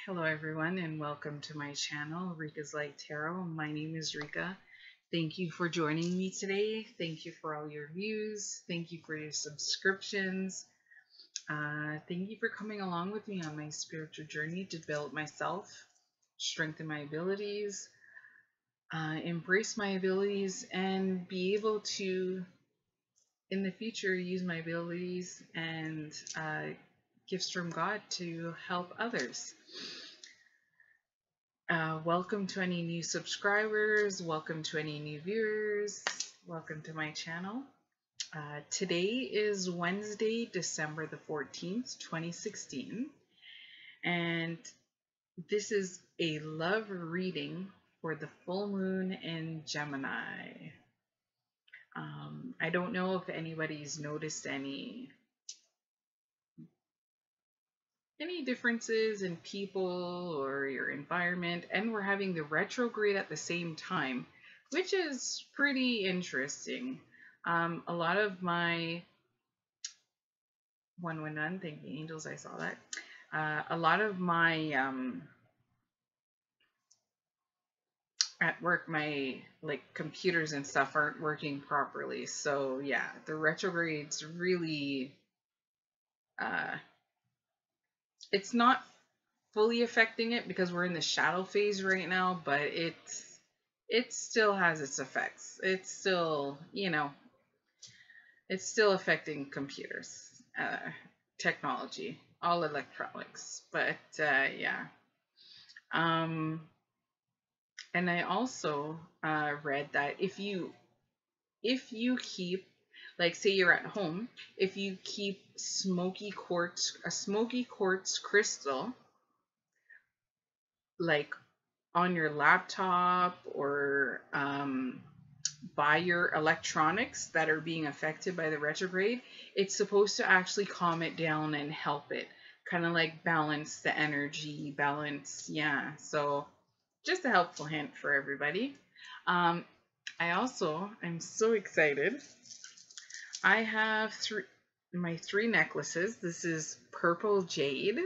Hello, everyone, and welcome to my channel, Rika's Light Tarot. My name is Rika. Thank you for joining me today. Thank you for all your views. Thank you for your subscriptions. Thank you for coming along with me on my spiritual journey to build myself, strengthen my abilities, embrace my abilities, and be able to, in the future, use my abilities and gifts from God to help others. Welcome to any new subscribers, welcome to any new viewers, welcome to my channel. Today is Wednesday, December the 14th, 2016, and this is a love reading for the full moon in Gemini. I don't know if anybody's noticed any differences in people or your environment, and we're having the retrograde at the same time, which is pretty interesting. A lot of my 111, thank you angels, I saw that. A lot of my at work, my computers and stuff aren't working properly, so yeah, the retrograde's really it's not fully affecting it because we're in the shadow phase right now, but it still has its effects. It's still, it's still affecting computers, technology, all electronics. But yeah. And I also read that if you keep, like, say you're at home, if you keep a smoky quartz crystal, like on your laptop or by your electronics that are being affected by the retrograde, it's supposed to actually calm it down and help it kind of like balance the energy, balance. Yeah, so just a helpful hint for everybody. I'm so excited. I have my three necklaces. This is purple jade,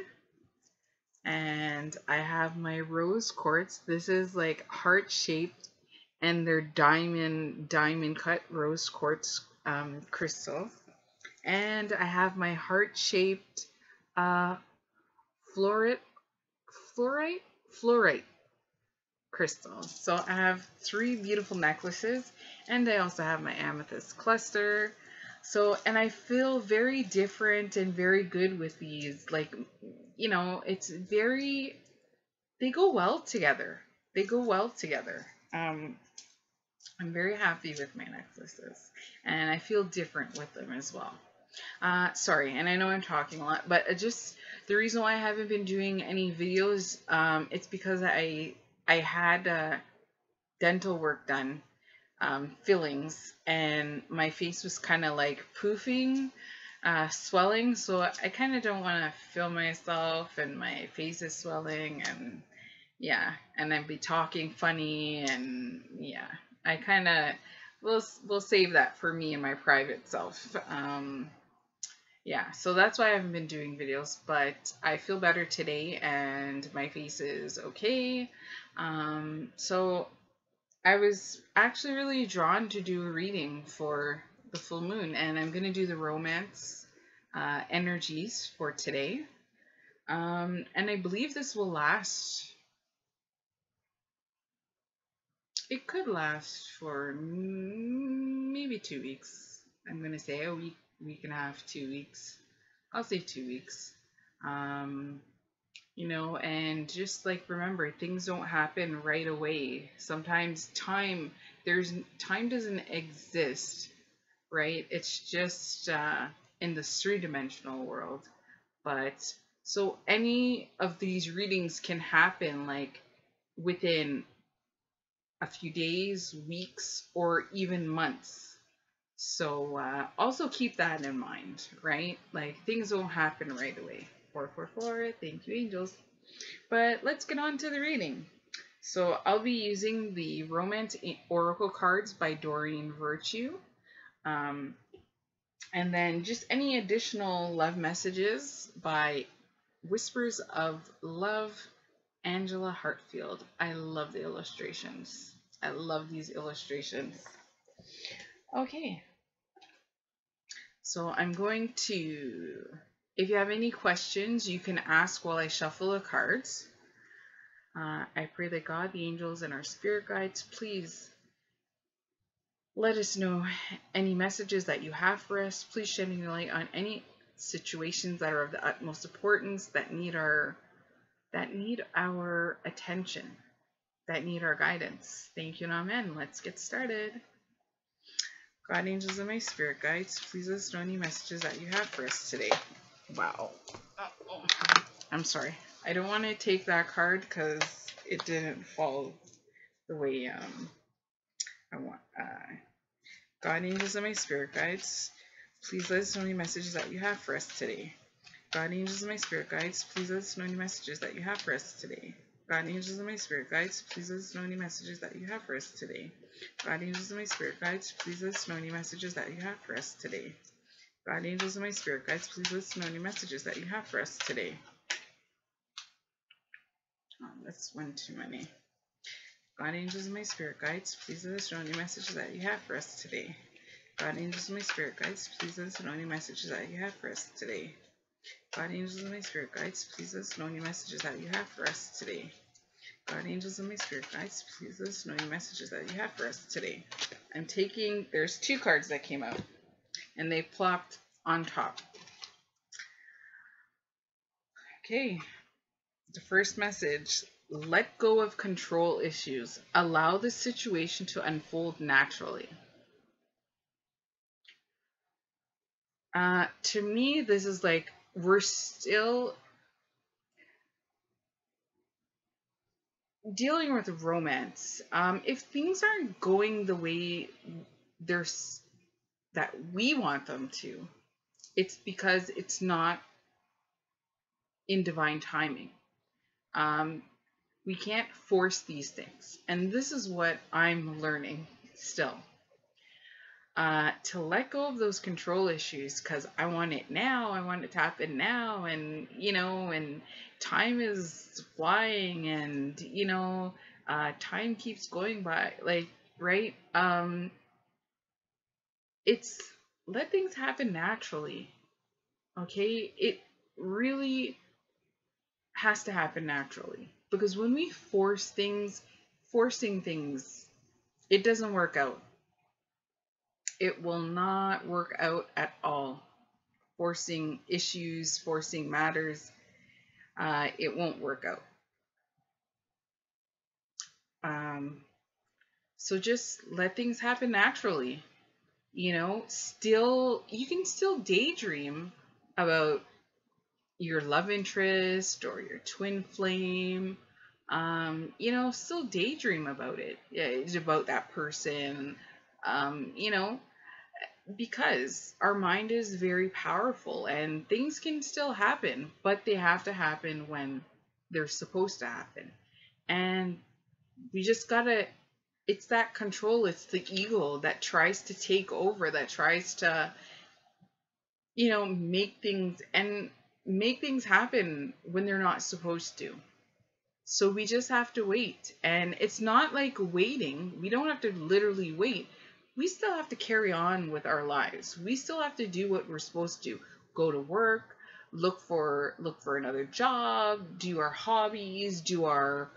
and I have my rose quartz. This is like heart shaped, and they're diamond cut rose quartz crystals. And I have my heart shaped uh, fluorite fluorite crystals. So I have three beautiful necklaces, and I also have my amethyst cluster. So, and I feel very different and very good with these. Like, it's very, they go well together. They go well together. I'm very happy with my necklaces, and I feel different with them as well. Sorry, and I know I'm talking a lot, but just the reason why I haven't been doing any videos, it's because I had dental work done, fillings, and my face was kind of like poofing, swelling, so I kind of don't want to film myself and my face is swelling, and yeah, and I'd be talking funny, and yeah, I kind of will save that for me and my private self. Yeah, so that's why I haven't been doing videos, but I feel better today and my face is okay. So I was actually really drawn to do a reading for the full moon, and I'm going to do the romance energies for today. And I believe this will last, it could last for maybe 2 weeks. I'm going to say a week and a half, 2 weeks. I'll say 2 weeks. And just like remember, things don't happen right away. Sometimes time doesn't exist, right? It's just in this three-dimensional world. But so any of these readings can happen like within a few days, weeks, or even months. So also keep that in mind, right? Like things don't happen right away. 444, thank you angels. But let's get on to the reading. So I'll be using the Romance Oracle cards by Doreen Virtue. And then just any additional love messages by Whispers of Love Angela Hartfield. I love the illustrations. I love these illustrations. Okay, so I'm going to, if you have any questions, you can ask while I shuffle the cards. I pray that God, the angels, and our spirit guides, please let us know any messages that you have for us. Please shed any light on any situations that are of the utmost importance, that need our attention, that need our guidance. Thank you and amen. Let's get started. God, angels, and my spirit guides, please let us know any messages that you have for us today. Wow. I'm sorry. I don't want to take that card because it didn't fall the way I want. God, angels, and my spirit guides, please let us know any messages that you have for us today. God, angels, and my spirit guides, please let us know any messages that you have for us today. God, angels, and my spirit guides, please let us know any messages that you have for us today. God, angels, and my spirit guides, please let us know any messages that you have for us today. God, angels, and my spirit guides, please let us know any messages that you have for us today. Oh, that's one too many. God, angels, and my spirit guides, please let us know any messages that you have for us today. God, angels, and my spirit guides, please let us know any messages that you have for us today. God, angels, and my spirit guides, please let us know any messages that you have for us today. God, angels, and my spirit guides, please let us know any messages that you have for us today. I'm taking, there's two cards that came out, and they plopped on top. Okay, the first message: let go of control issues. Allow the situation to unfold naturally. To me, this is like, we're still dealing with romance. If things aren't going the way that we want them to, it's because it's not in divine timing. We can't force these things. And this is what I'm learning still. To let go of those control issues, because I want it now, I want it to happen now, and and time is flying, and time keeps going by, like, right? It's, let things happen naturally. Okay, it really has to happen naturally, because when we forcing things, it doesn't work out. It will not work out at all. Forcing issues, forcing matters, it won't work out. So just let things happen naturally. You can still daydream about your love interest or your twin flame. Still daydream about it. Yeah, it's about that person. Because our mind is very powerful, and things can still happen, but they have to happen when they're supposed to happen. And we just gotta, it's that control, it's the ego that tries to take over, that tries to, make things happen when they're not supposed to. So we just have to wait. And it's not like waiting. We don't have to literally wait. We still have to carry on with our lives. We still have to do what we're supposed to. Go to work, look for another job, do our hobbies, do our,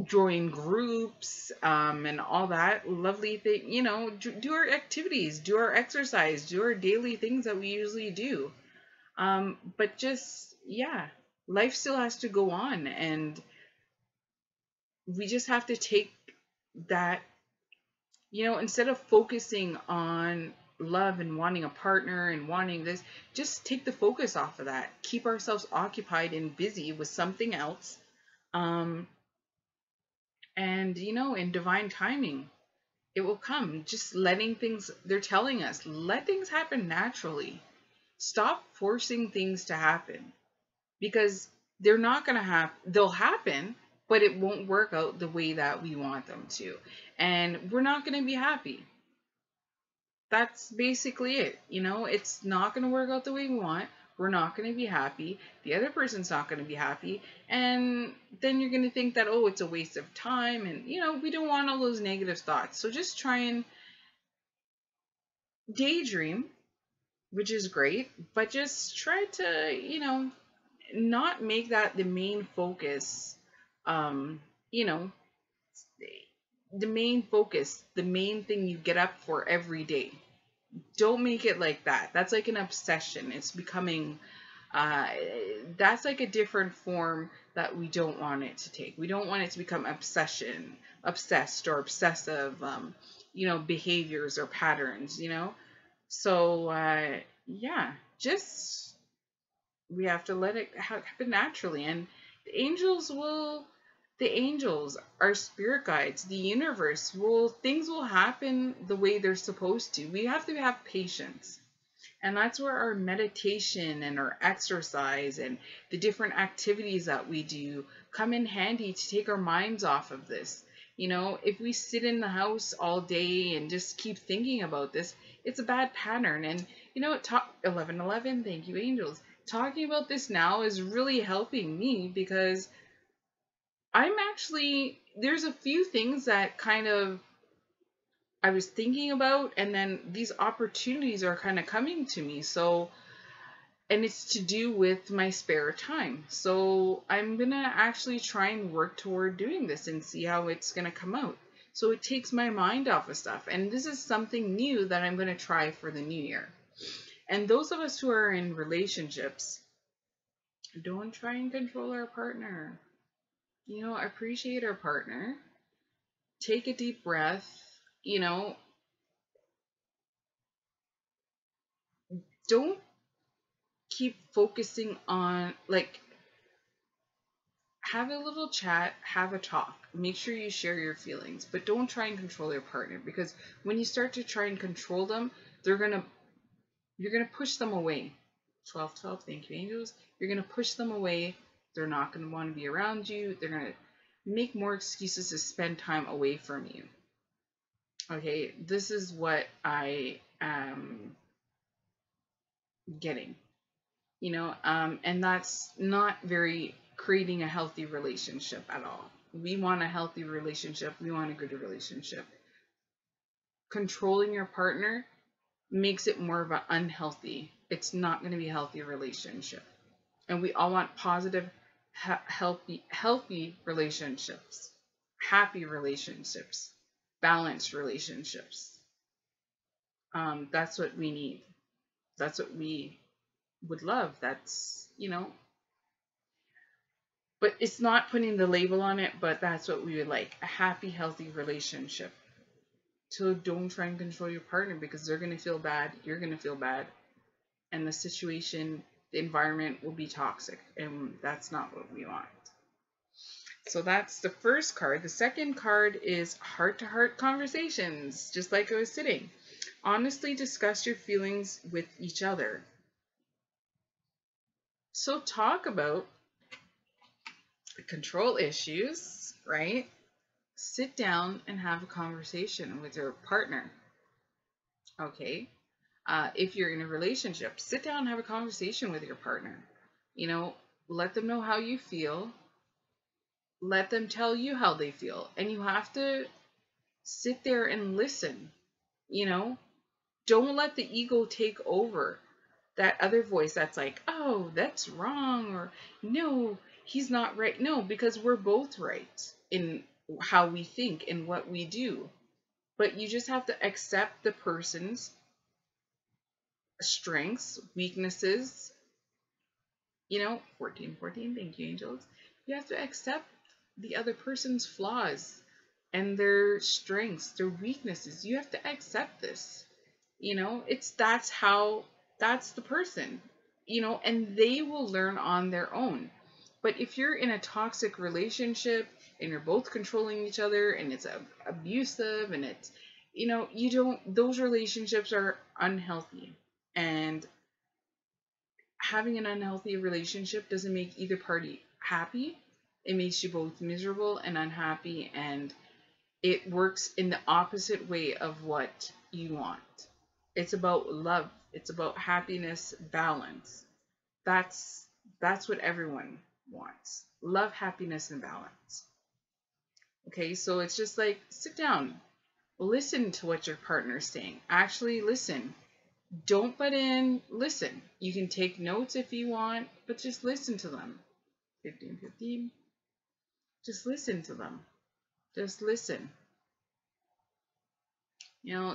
join groups, and all that lovely thing, do our activities, do our exercise, do our daily things that we usually do. But just, yeah, life still has to go on, and we just have to take that, instead of focusing on love and wanting a partner and wanting this, just take the focus off of that. Keep ourselves occupied and busy with something else. And, in divine timing, it will come. Just letting things, they're telling us, let things happen naturally. Stop forcing things to happen, because they're not going to happen. They'll happen, but it won't work out the way that we want them to. And we're not going to be happy. That's basically it. It's not going to work out the way we want. We're not going to be happy. The other person's not going to be happy. And then you're going to think that, oh, it's a waste of time. And, we don't want all those negative thoughts. So just try and daydream, which is great, but just try to, not make that the main focus. You know, the main focus, the main thing you get up for every day. Don't make it like that. That's like an obsession. It's becoming, that's like a different form that we don't want it to take. We don't want it to become obsessed or obsessive, behaviors or patterns, So, yeah, just, we have to let it happen naturally. And the angels, our spirit guides, the universe things will happen the way they're supposed to. We have to have patience. And that's where our meditation and our exercise and the different activities that we do come in handy to take our minds off of this. If we sit in the house all day and just keep thinking about this, it's a bad pattern. And 1111, thank you, angels. Talking about this now is really helping me because there's a few things that kind of I was thinking about, and then these opportunities are kind of coming to me. So, and it's to do with my spare time. So I'm going to actually try and work toward doing this and see how it's going to come out. So it takes my mind off of stuff. And this is something new that I'm going to try for the new year. And those of us who are in relationships, don't try and control our partner. Appreciate our partner. Take a deep breath. Don't keep focusing on, have a little chat, have a talk. Make sure you share your feelings, but don't try and control your partner, because when you start to try and control them, you're going to push them away. 1212, thank you, angels. You're going to push them away. They're not going to want to be around you. They're going to make more excuses to spend time away from you. Okay, this is what I am getting, and that's not very creating a healthy relationship at all. We want a healthy relationship. We want a good relationship. Controlling your partner makes it more of an unhealthy. It's not going to be a healthy relationship. And we all want positive, healthy relationships, happy relationships, balanced relationships. That's what we need. That's what we would love. That's, but it's not putting the label on it, but that's what we would like. A happy, healthy relationship. So don't try and control your partner, because they're going to feel bad. You're going to feel bad. And the situation, the environment will be toxic. And that's not what we want. So that's the first card. The second card is heart-to-heart conversations, just like I was sitting. Honestly discuss your feelings with each other. So talk about the control issues, right? Sit down and have a conversation with your partner. Okay. If you're in a relationship, sit down and have a conversation with your partner. Let them know how you feel. Let them tell you how they feel. And you have to sit there and listen. Don't let the ego take over. That other voice that's like, oh, that's wrong, or no, he's not right. No, because we're both right in how we think and what we do. But you just have to accept the person's strengths, weaknesses. 1414, thank you, angels. You have to accept the other person's flaws and their strengths, their weaknesses. You have to accept this. That's the person, and they will learn on their own. But if you're in a toxic relationship and you're both controlling each other and it's abusive and it's, those relationships are unhealthy. And having an unhealthy relationship doesn't make either party happy. It makes you both miserable and unhappy, and it works in the opposite way of what you want. It's about love. It's about happiness, balance. That's that's what everyone wants. Love, happiness, and balance. Okay, so it's just like sit down, listen to what your partner's saying. Actually listen. Don't butt in, listen. You can take notes if you want, but just listen to them. 15, 15. Just listen to them. Just listen.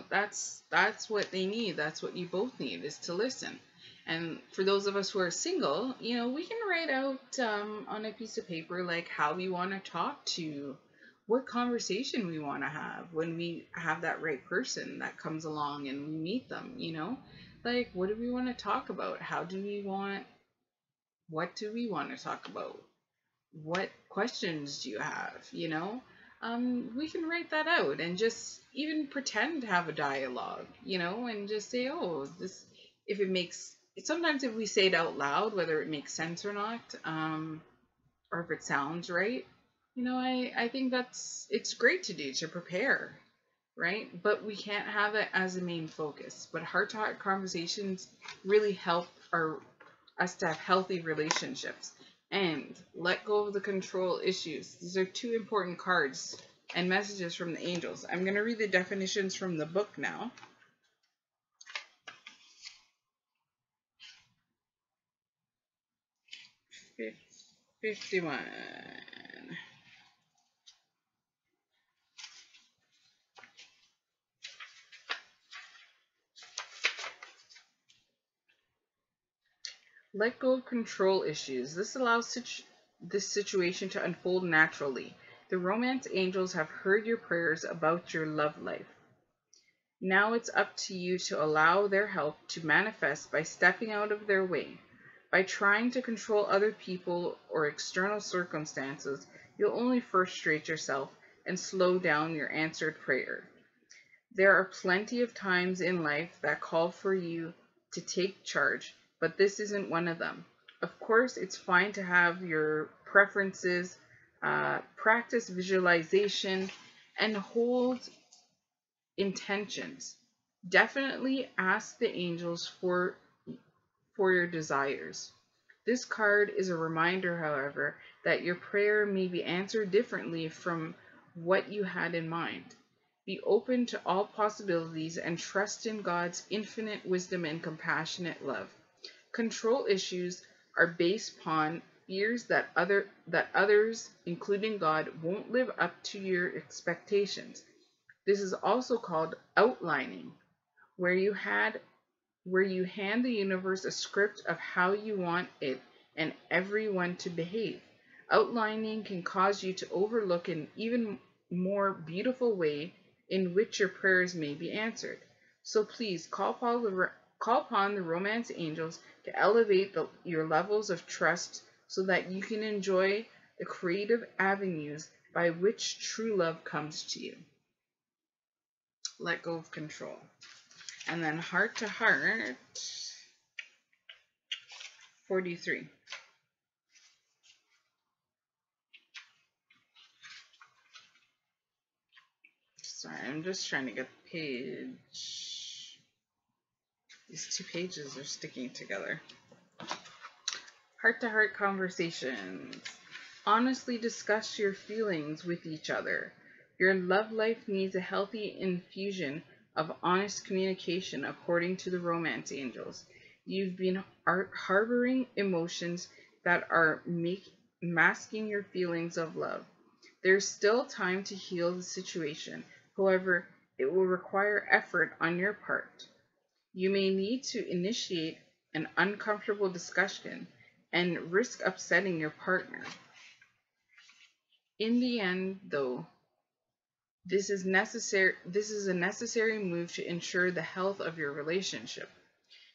That's what they need. That's what you both need, is to listen. And for those of us who are single, we can write out on a piece of paper like how we want to talk to, what conversation we want to have when we have that right person that comes along and we meet them. Like, what do we want to talk about? What do we want to talk about? What questions do you have? We can write that out and just even pretend to have a dialogue, and just say, oh, this, if it makes, sometimes if we say it out loud, whether it makes sense or not, or if it sounds right, I think it's great to do, to prepare, right? But we can't have it as a main focus. But heart-to-heart conversations really help us to have healthy relationships. And let go of the control issues. These are two important cards and messages from the angels. I'm going to read the definitions from the book now. Fif 51. Let go of control issues. This allows this situation to unfold naturally. The romance angels have heard your prayers about your love life. Now it's up to you to allow their help to manifest by stepping out of their way. By trying to control other people or external circumstances, you'll only frustrate yourself and slow down your answered prayer. There are plenty of times in life that call for you to take charge, but this isn't one of them. Of course, it's fine to have your preferences, practice visualization, and hold intentions. Definitely ask the angels for your desires. This card is a reminder, however, that your prayer may be answered differently from what you had in mind. Be open to all possibilities and trust in God's infinite wisdom and compassionate love. Control issues are based upon fears that others, including God, won't live up to your expectations. This is also called outlining, where you hand the universe a script of how you want it and everyone to behave. Outlining can cause you to overlook an even more beautiful way in which your prayers may be answered. So please call upon the romance angels to elevate your levels of trust so that you can enjoy the creative avenues by which true love comes to you. Let go of control. And then heart to heart, 43. Sorry, I'm just trying to get the page. These two pages are sticking together. Heart to heart conversations. Honestly discuss your feelings with each other. Your love life needs a healthy infusion of honest communication, according to the romance angels. You've been harboring emotions that are masking your feelings of love. There's still time to heal the situation. However, it will require effort on your part. You may need to initiate an uncomfortable discussion and risk upsetting your partner. In the end, though, this is a necessary move to ensure the health of your relationship.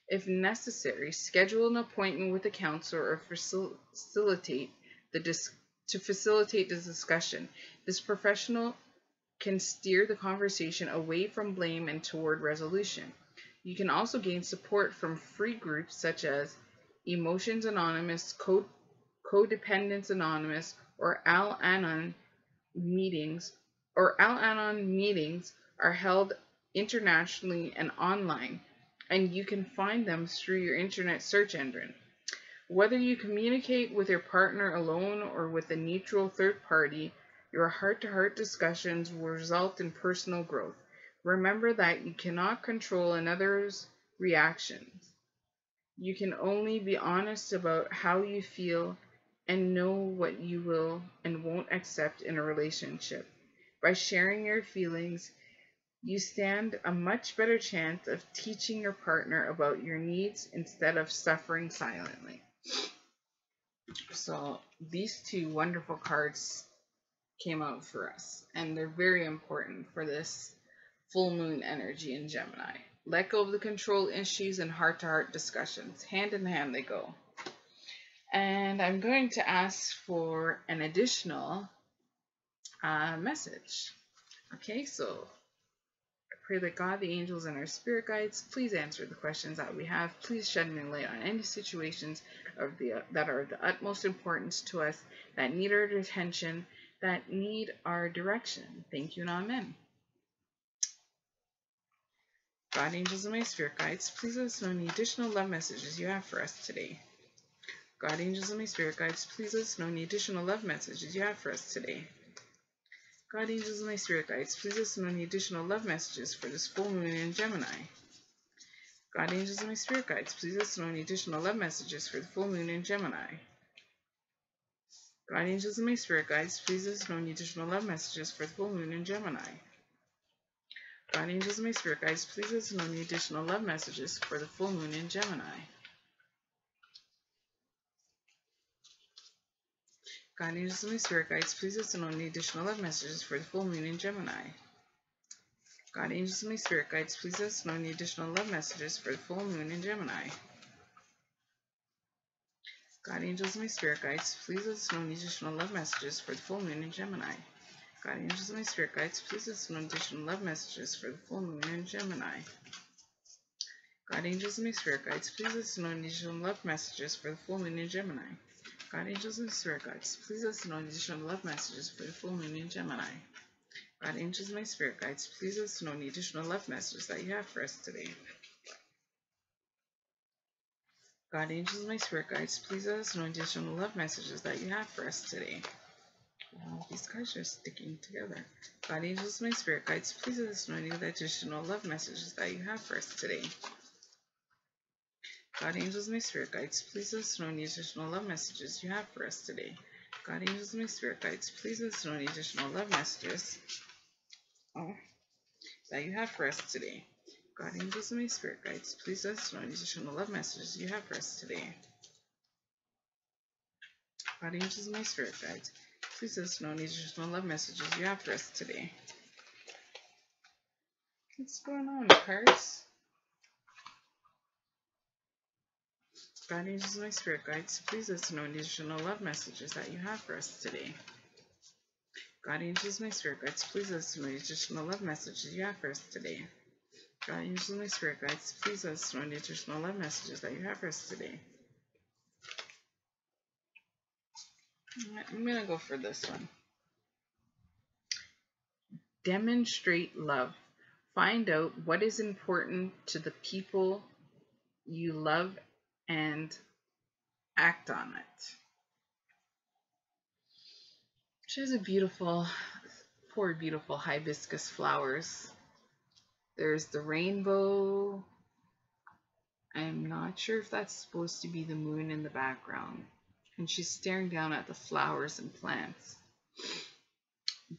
If necessary, schedule an appointment with a counselor or facilitate the discussion. This professional can steer the conversation away from blame and toward resolution. You can also gain support from free groups such as Emotions Anonymous, Codependence Anonymous, or Al-Anon meetings. Al-Anon meetings are held internationally and online, and you can find them through your internet search engine. Whether you communicate with your partner alone or with a neutral third party, your heart-to-heart discussions will result in personal growth. Remember that you cannot control another's reactions. You can only be honest about how you feel and know what you will and won't accept in a relationship. By sharing your feelings, you stand a much better chance of teaching your partner about your needs instead of suffering silently. So these two wonderful cards came out for us, and they're very important for this full moon energy in Gemini. Let go of the control issues and heart-to-heart discussions. Hand in hand they go. And I'm going to ask for an additional message. Okay, so I pray that God, the angels, and our spirit guides please answer the questions that we have. Please shed any light on any situations that are of the utmost importance to us, that need our attention, that need our direction. Thank you and amen. God, angels, and my spirit guides, please let us know any additional love messages you have for us today. God, angels, and my spirit guides, please let us know any additional love messages you have for us today. God, angels, and my spirit guides, please let us know any additional love messages for this full moon in Gemini. God, angels, and my spirit guides, please let us know any additional love messages for the full moon in Gemini. God, angels, and my spirit guides, please let us know any additional love messages for the full moon in Gemini. God, angels, and my spirit guides, please let us know any additional love messages for the full moon in Gemini. God, angels, and my spirit guides, please let us know any additional love messages for the full moon in Gemini. God, angels, and my spirit guides, please let us know any additional love messages for the full moon in Gemini. God, angels, and my spirit guides, please let us know any additional love messages for the full moon in Gemini. God, angels, and my spirit guides, please let us know additional love messages for the full moon in Gemini. God, angels, and my spirit guides, please let us know additional love messages for the full moon in Gemini. God, angels, and my spirit guides, please let us know additional love messages for the full moon in Gemini. God, angels, and my spirit guides, please let us know any additional love messages that you have for us today. God, angels, and my spirit guides, please let us know additional love messages that you have for us today. Wow, these cards are sticking together. God, angels, and my spirit guides, please let us know any additional love messages that you have for us today. God, angels, and my spirit guides, please let us know any additional love messages you have for us today. God, angels, and my spirit guides, please let us know any additional love messages that you have for us today. God, angels, and my spirit guides, please let us know any additional love messages you have for us today. God, angels, and my spirit guides, please let us know any additional love messages you have for us today. What's going on, cards? God, angels, and my spirit guides, please let us know any additional love messages that you have for us today. God, angels, and my spirit guides, please let us know any additional love messages you have for us today. God, angels, and my spirit guides, please let us know any additional love messages that you have for us today. I'm going to go for this one. Demonstrate love. Find out what is important to the people you love and act on it. She has a beautiful, four beautiful hibiscus flowers. There's the rainbow. I'm not sure if that's supposed to be the moon in the background. And she's staring down at the flowers and plants.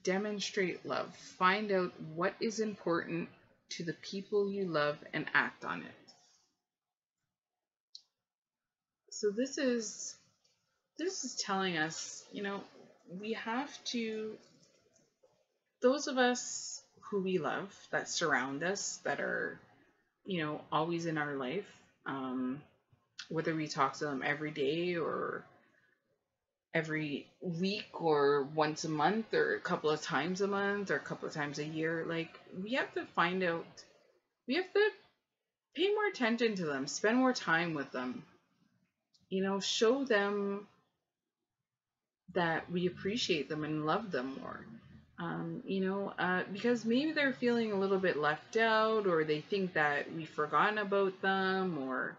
Demonstrate love. Find out what is important to the people you love and act on it. So this is telling us, we have to, those of us who we love, that surround us, that are, always in our life, whether we talk to them every day or every week or once a month or a couple of times a month or a couple of times a year, we have to find out, we have to pay more attention to them, spend more time with them, show them that we appreciate them and love them more. Because maybe they're feeling a little bit left out, or they think that we've forgotten about them, or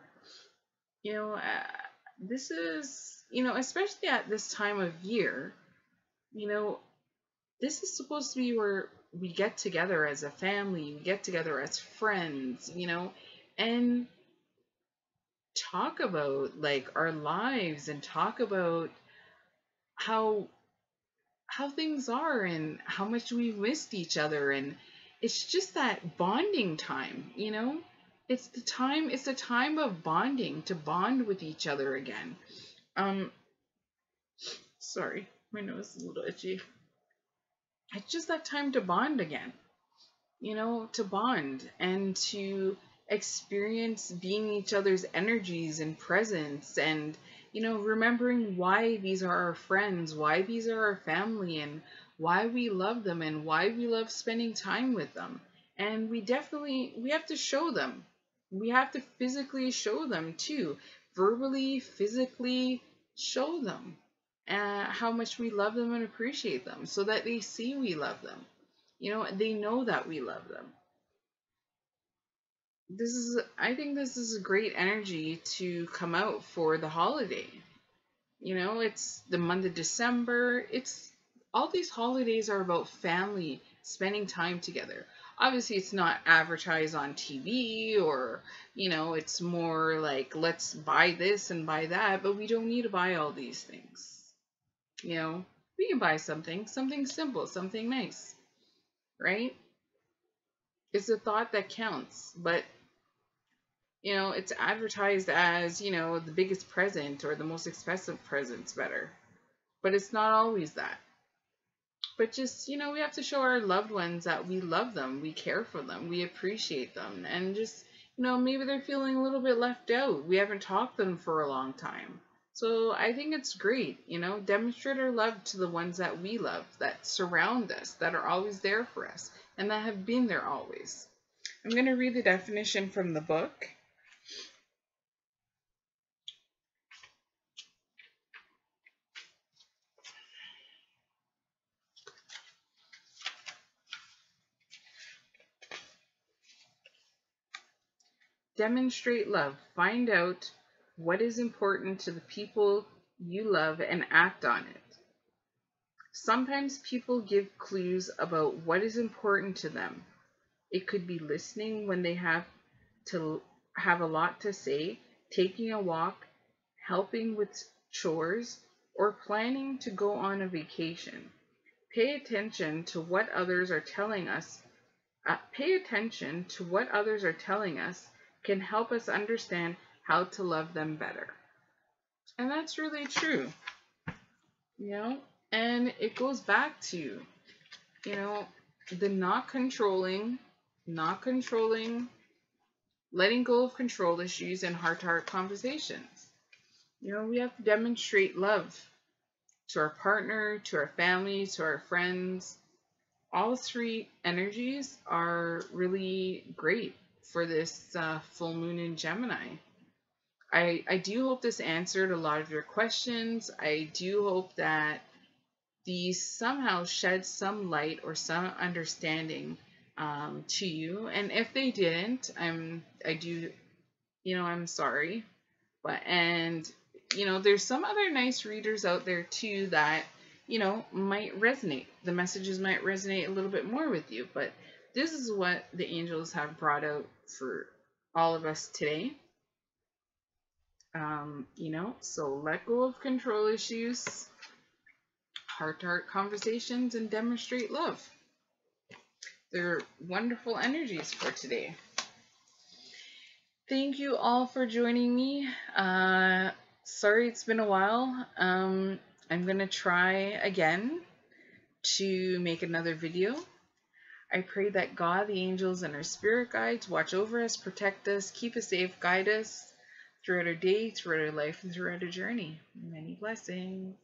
this is, especially at this time of year, you know, this is supposed to be where we get together as a family, we get together as friends, and talk about like our lives and talk about how things are and how much we've missed each other, and it's just that bonding time, it's the time of bonding, to bond with each other again. um Sorry, my nose is a little itchy. It's just that time to bond again, to bond and to experience being each other's energies and presence, and remembering why these are our friends, why these are our family, and why we love them, and why we love spending time with them. And we have to show them. We have to physically show them too, verbally, physically show them how much we love them and appreciate them, so that they see we love them. They know that we love them. I think this is a great energy to come out for the holiday. It's the month of December. It's all these holidays are about family spending time together. Obviously, it's not advertised on TV, or, it's more like, let's buy this and buy that, but we don't need to buy all these things. We can buy something simple, something nice, right? It's the thought that counts. But it's advertised as, the biggest present or the most expensive present's better. But it's not always that. But just, we have to show our loved ones that we love them, we care for them, we appreciate them. And just, maybe they're feeling a little bit left out. We haven't talked to them for a long time. So I think it's great, demonstrate our love to the ones that we love, that surround us, that are always there for us, and that have been there always. I'm going to read the definition from the book. Demonstrate love. Find out what is important to the people you love and act on it. Sometimes people give clues about what is important to them. It could be listening when they have a lot to say, taking a walk, helping with chores, or planning to go on a vacation. Pay attention to what others are telling us. Can help us understand how to love them better. And that's really true. And it goes back to, the not controlling, letting go of control issues and heart-to-heart conversations. We have to demonstrate love to our partner, to our family, to our friends. All three energies are really great for this full moon in Gemini. I do hope this answered a lot of your questions. I do hope that these somehow shed some light or some understanding to you. And if they didn't, I'm sorry. And there's some other nice readers out there too that, might resonate. The messages might resonate a little bit more with you. But this is what the angels have brought out for all of us today. So let go of control issues, heart-to-heart conversations, and demonstrate love. They're wonderful energies for today. Thank you all for joining me. Sorry it's been a while. I'm going to try again to make another video. I pray that God, the angels, and our spirit guides watch over us, protect us, keep us safe, guide us throughout our day, throughout our life, and throughout our journey. Many blessings.